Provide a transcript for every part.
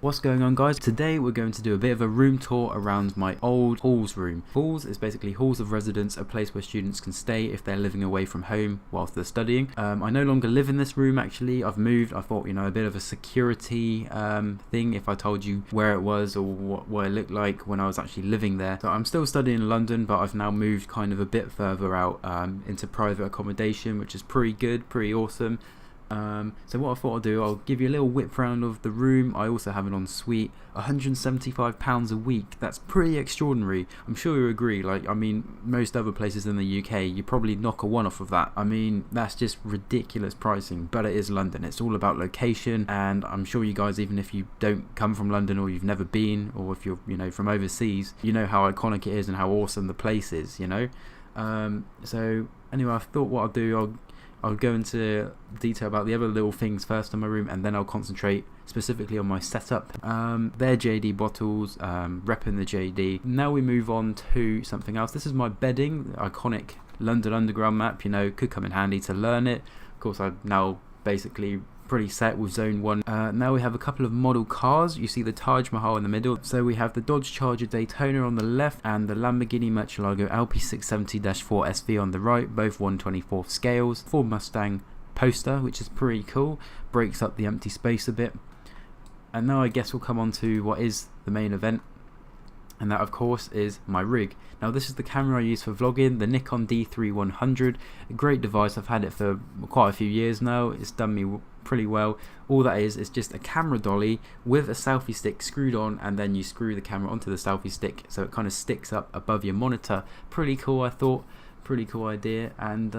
What's going on, guys? Today we're going to do a bit of a room tour around my old halls room. Halls is basically halls of residence, a place where students can stay if they're living away from home whilst they're studying. I no longer live in this room actually. I've moved. I thought, a bit of a security thing if I told you where it was or what it looked like when I was actually living there. So I'm still studying in London, but I've now moved kind of a bit further out into private accommodation, which is pretty good, pretty awesome. So what I thought I'd do, I'll give you a little whip round of the room. I also have an ensuite, £175 a week. That's pretty extraordinary. I'm sure you agree. Most other places in the UK, you probably knock a one off of that. That's just ridiculous pricing, but it is London. It's all about location, and I'm sure you guys, even if you don't come from London or you've never been, or if you're, from overseas, you know how iconic it is and how awesome the place is, So anyway, I thought what I'll do, I'll go into detail about the other little things first in my room, and then I'll concentrate specifically on my setup. They're JD bottles, repping the JD. Now we move on to something else. This is my bedding, the iconic London Underground map. Could come in handy to learn it. Of course, I'm now basically pretty set with zone 1. Now we have a couple of model cars. You see the Taj Mahal in the middle. So we have the Dodge Charger Daytona on the left and the Lamborghini Murcielago LP670-4 SV on the right, both 1/24 scales. Ford Mustang poster, which is pretty cool, breaks up the empty space a bit. And now I guess we'll come on to what is the main event, and that of course is my rig. Now this is the camera I use for vlogging, the Nikon D3100, a great device. I've had it for quite a few years now. It's done me pretty well. All that is just a camera dolly with a selfie stick screwed on, and then you screw the camera onto the selfie stick so it kind of sticks up above your monitor. Pretty cool, I thought. Pretty cool idea. And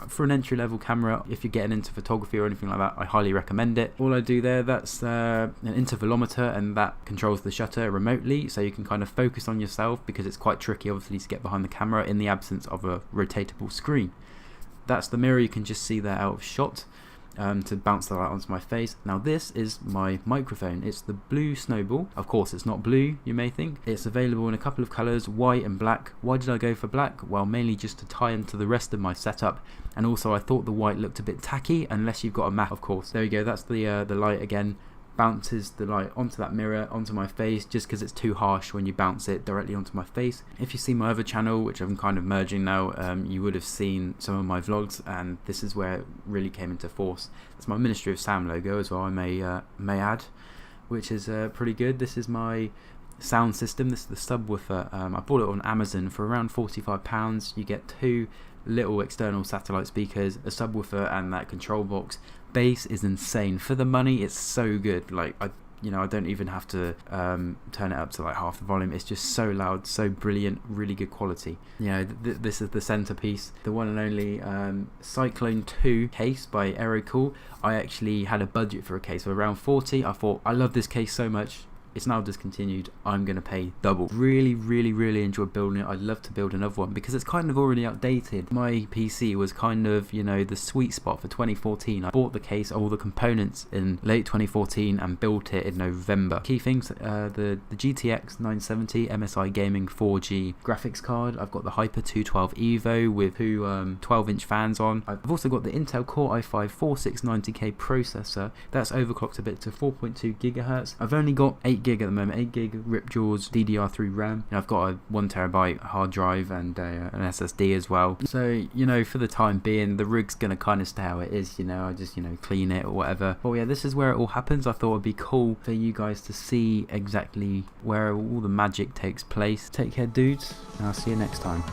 for an entry-level camera, if you're getting into photography or anything like that, I highly recommend it. All I do there, that's an intervalometer, and that controls the shutter remotely, so you can kind of focus on yourself, because it's quite tricky obviously to get behind the camera in the absence of a rotatable screen. That's the mirror, you can just see that out of shot. To bounce the light onto my face. Now this is my microphone. It's the Blue Snowball. Of course it's not blue, you may think. It's available in a couple of colours, white and black. Why did I go for black? Well, mainly just to tie into the rest of my setup, and also I thought the white looked a bit tacky unless you've got a map, of course. There you go, that's the light again. Bounces the light onto that mirror, onto my face, just because it's too harsh when you bounce it directly onto my face. If you see my other channel, which I'm kind of merging now, you would have seen some of my vlogs, and this is where it really came into force. It's my Ministry of Sound logo as well, I may add, which is pretty good. This is my sound system. This is the subwoofer. I bought it on Amazon for around £45. You get 2 little external satellite speakers, a subwoofer, and that control box. Bass is insane for the money. It's so good. I don't even have to turn it up to half the volume. It's just so loud, so brilliant, really good quality. This is the centerpiece, the one and only Cyclone 2 case by Aerocool. I actually had a budget for a case of around 40. I thought, I love this case so much. It's now discontinued. I'm going to pay double. Really enjoyed building it. I'd love to build another one because it's kind of already outdated. My PC was kind of, the sweet spot for 2014. I bought the case, all the components in late 2014 and built it in November. Key things, the GTX 970 MSI Gaming 4G graphics card. I've got the Hyper 212 Evo with 2 12-inch fans on. I've also got the Intel Core i5 4690K processor. That's overclocked a bit to 4.2 gigahertz. I've only got 8 gig at the moment, 8 gig Ripjaws DDR3 RAM. I've got a 1TB hard drive and an SSD as well. So for the time being, the rig's gonna kind of stay how it is. I just clean it or whatever. But yeah, this is where it all happens. I thought it'd be cool for you guys to see exactly where all the magic takes place. Take care, dudes, and I'll see you next time.